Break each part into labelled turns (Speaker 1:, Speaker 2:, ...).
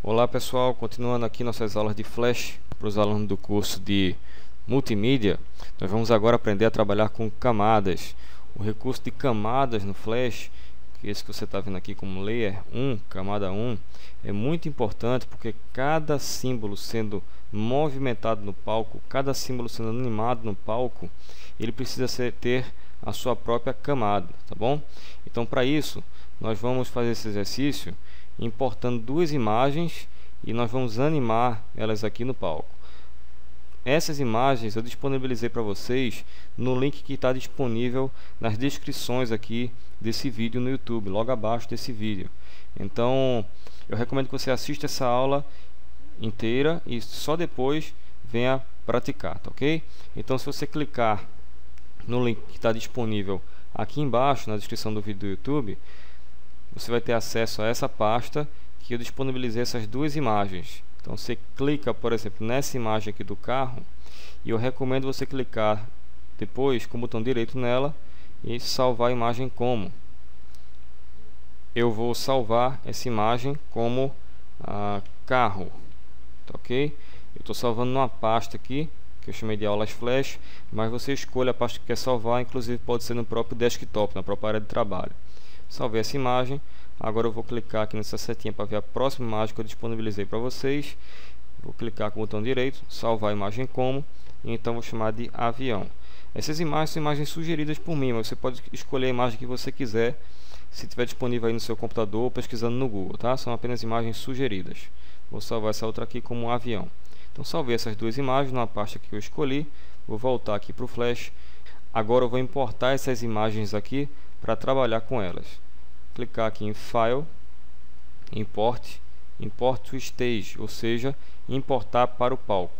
Speaker 1: Olá pessoal, continuando aqui nossas aulas de Flash para os alunos do curso de Multimídia. Nós vamos agora aprender a trabalhar com camadas. O recurso de camadas no Flash, que esse que você está vendo aqui como Layer 1, camada 1, é muito importante porque cada símbolo sendo movimentado no palco, cada símbolo sendo animado no palco, ele precisa ter a sua própria camada, tá bom? Então, para isso, nós vamos fazer esse exercício importando duas imagens e nós vamos animar elas aqui no palco. Essas imagens eu disponibilizei para vocês no link que está disponível nas descrições aqui desse vídeo no YouTube, logo abaixo desse vídeo. Então, eu recomendo que você assista essa aula inteira e só depois venha praticar, tá ok? Então, se você clicar no link que está disponível aqui embaixo na descrição do vídeo do YouTube, você vai ter acesso a essa pasta que eu disponibilizei essas duas imagens. Então você clica, por exemplo, nessa imagem aqui do carro e eu recomendo você clicar depois com o botão direito nela e salvar a imagem como. Eu vou salvar essa imagem como carro, tá ok? Eu estou salvando numa pasta aqui que eu chamei de aulas flash, mas você escolhe a pasta que quer salvar, inclusive pode ser no próprio desktop, na própria área de trabalho. Salvei essa imagem, agora eu vou clicar aqui nessa setinha para ver a próxima imagem que eu disponibilizei para vocês. Vou clicar com o botão direito, salvar a imagem como, e então vou chamar de avião. Essas imagens são imagens sugeridas por mim, mas você pode escolher a imagem que você quiser, se estiver disponível aí no seu computador ou pesquisando no Google, tá? São apenas imagens sugeridas. Vou salvar essa outra aqui como um avião. Então salvei essas duas imagens na pasta que eu escolhi, vou voltar aqui para o Flash. Agora eu vou importar essas imagens aqui para trabalhar com elas. Clicar aqui em File, Import, Import to Stage, ou seja, importar para o palco.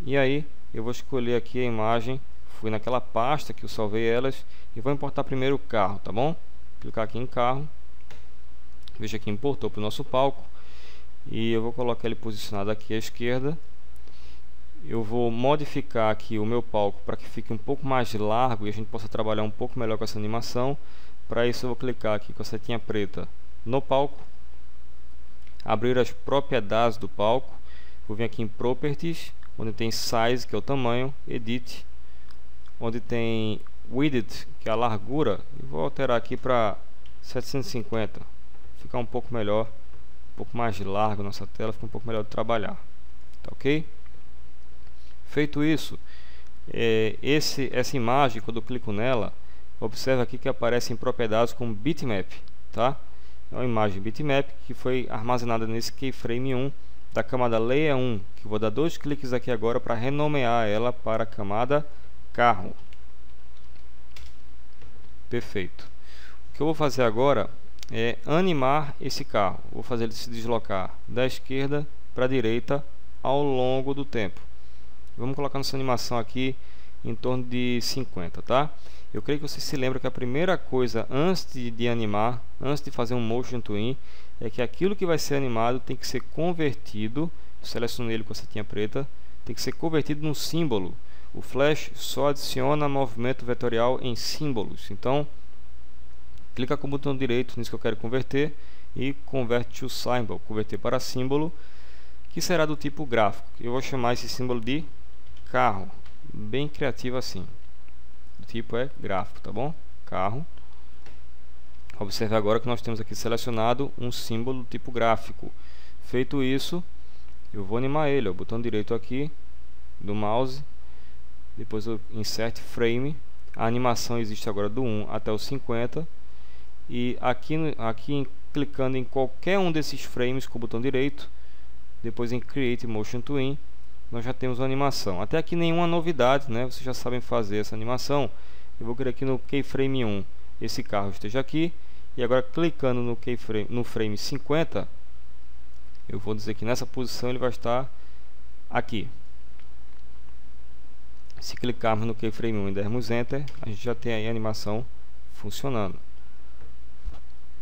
Speaker 1: E aí eu vou escolher aqui a imagem, fui naquela pasta que eu salvei elas e vou importar primeiro o carro, tá bom? Clicar aqui em carro, veja que importou para o nosso palco e eu vou colocar ele posicionado aqui à esquerda. Eu vou modificar aqui o meu palco para que fique um pouco mais largo e a gente possa trabalhar um pouco melhor com essa animação. Para isso eu vou clicar aqui com a setinha preta no palco, abrir as propriedades do palco, vou vir aqui em Properties, onde tem Size, que é o tamanho, Edit, onde tem Width, que é a largura, e vou alterar aqui para 750, ficar um pouco melhor, um pouco mais largo nossa tela, fica um pouco melhor de trabalhar, tá ok? Feito isso, essa imagem, quando eu clico nela, observa aqui que aparece em propriedades como bitmap, tá? É uma imagem bitmap que foi armazenada nesse keyframe 1 da camada Layer 1, que vou dar dois cliques aqui agora para renomear ela para a camada carro. Perfeito. O que eu vou fazer agora é animar esse carro. Vou fazer ele se deslocar da esquerda para a direita ao longo do tempo. Vamos colocar nossa animação aqui em torno de 50, tá? Eu creio que você se lembra que a primeira coisa antes de animar, antes de fazer um Motion Twin, é que aquilo que vai ser animado tem que ser convertido, selecionei ele com a setinha preta, tem que ser convertido num símbolo. O Flash só adiciona movimento vetorial em símbolos. Então, clica com o botão direito nisso que eu quero converter e convert to symbol, converter para símbolo, que será do tipo gráfico. Eu vou chamar esse símbolo de carro, bem criativo assim. O tipo é gráfico, tá bom? Carro. Observe agora que nós temos aqui selecionado um símbolo do tipo gráfico. Feito isso, eu vou animar ele, ó, botão direito aqui do mouse, depois eu insert frame. A animação existe agora do 1 até o 50 e aqui clicando em qualquer um desses frames com o botão direito, depois em Create Motion Twin, nós já temos uma animação. Até aqui nenhuma novidade, né? Vocês já sabem fazer essa animação. Eu vou querer aqui no keyframe 1 esse carro esteja aqui, e agora clicando no frame 50, eu vou dizer que nessa posição ele vai estar aqui. Se clicarmos no keyframe 1 e dermos Enter, a gente já tem aí a animação funcionando.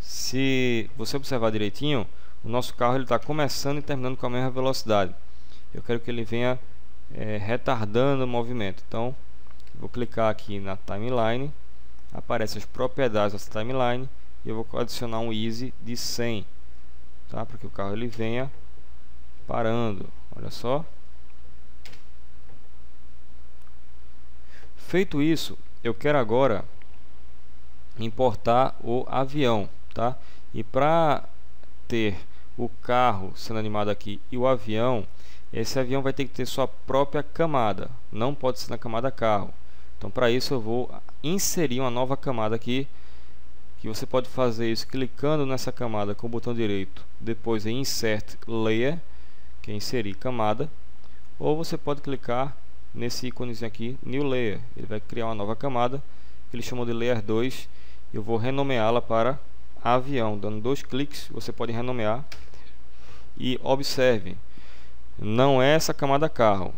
Speaker 1: Se você observar direitinho, o nosso carro está começando e terminando com a mesma velocidade. Eu quero que ele venha retardando o movimento. Então, vou clicar aqui na timeline, aparecem as propriedades dessa timeline e eu vou adicionar um easy de 100. tá? Para que o carro ele venha parando. Olha só. Feito isso, eu quero agora importar o avião, tá? E para ter o carro sendo animado aqui e o avião, esse avião vai ter que ter sua própria camada, não pode ser na camada carro. Então para isso eu vou inserir uma nova camada aqui, que você pode fazer isso clicando nessa camada com o botão direito, depois em Insert Layer, que é inserir camada, ou você pode clicar nesse íconezinho aqui, New Layer. Ele vai criar uma nova camada, que ele chamou de Layer 2. Eu vou renomeá-la para avião, dando 2 cliques, você pode renomear. E observe, não é essa camada carro.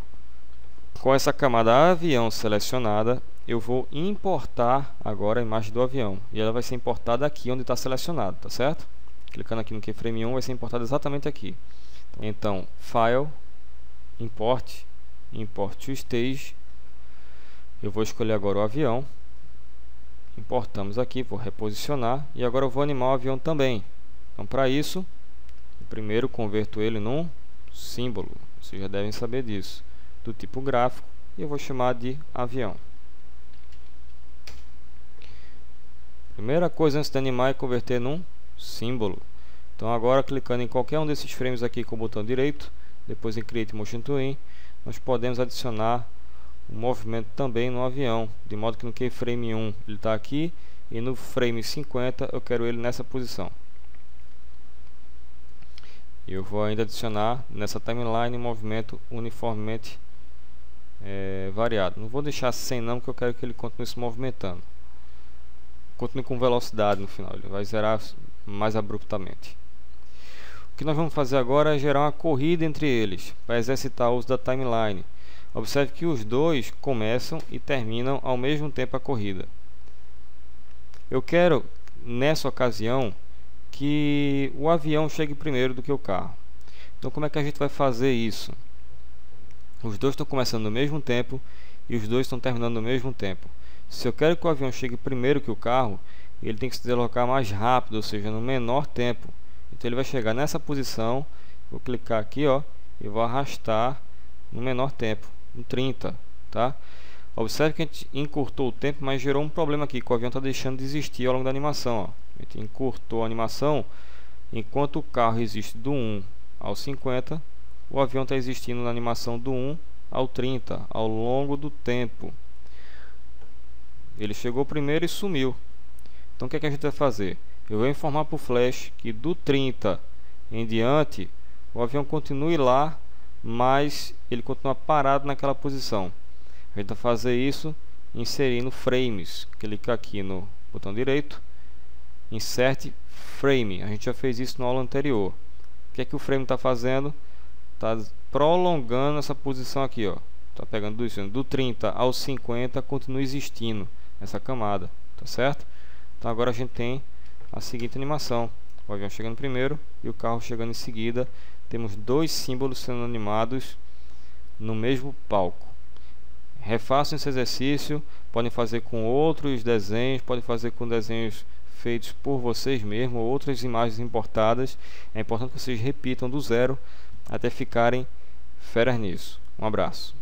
Speaker 1: Com essa camada avião selecionada, eu vou importar agora a imagem do avião. E ela vai ser importada aqui onde está selecionado, tá certo? Clicando aqui no Keyframe 1, vai ser importada exatamente aqui. Então, File, Import, Import to Stage. Eu vou escolher agora o avião. Importamos aqui, vou reposicionar. E agora eu vou animar o avião também. Então, para isso, primeiro converto ele num símbolo. Vocês já devem saber disso. Do tipo gráfico. E eu vou chamar de avião. Primeira coisa antes de animar é converter num símbolo. Então agora, clicando em qualquer um desses frames aqui com o botão direito, depois em Create Motion Twin, nós podemos adicionar o movimento também no avião, de modo que no Keyframe 1 ele está aqui e no frame 50 eu quero ele nessa posição. Eu vou ainda adicionar nessa timeline movimento uniformemente variado. Não vou deixar sem não, porque eu quero que ele continue se movimentando. Continue com velocidade no final, ele vai zerar mais abruptamente. O que nós vamos fazer agora é gerar uma corrida entre eles, para exercitar o uso da timeline. Observe que os dois começam e terminam ao mesmo tempo a corrida. Eu quero, nessa ocasião, que o avião chegue primeiro do que o carro. Então como é que a gente vai fazer isso? Os dois estão começando no mesmo tempo e os dois estão terminando no mesmo tempo. Se eu quero que o avião chegue primeiro que o carro, ele tem que se deslocar mais rápido, ou seja, no menor tempo. Então ele vai chegar nessa posição, vou clicar aqui, ó, e vou arrastar no menor tempo, no 30, tá? Observe que a gente encurtou o tempo, mas gerou um problema aqui, que o avião está deixando de existir ao longo da animação, ó. A gente encurtou a animação, enquanto o carro existe do 1 ao 50, o avião está existindo na animação do 1 ao 30, ao longo do tempo. Ele chegou primeiro e sumiu. Então o que é que a gente vai fazer? Eu vou informar para o Flash que do 30 em diante o avião continue lá, mas ele continua parado naquela posição. A gente vai fazer isso inserindo frames. Clica aqui no botão direito, Insert Frame. A gente já fez isso na aula anterior. O que é que o frame está fazendo? Está prolongando essa posição aqui, ó. Está pegando do 30 ao 50, continua existindo essa camada, tá certo? Então agora a gente tem a seguinte animação: o avião chegando primeiro e o carro chegando em seguida. Temos dois símbolos sendo animados no mesmo palco. Refaçam esse exercício, podem fazer com outros desenhos, podem fazer com desenhos feitos por vocês mesmos, ou outras imagens importadas. É importante que vocês repitam do zero até ficarem feras nisso. Um abraço.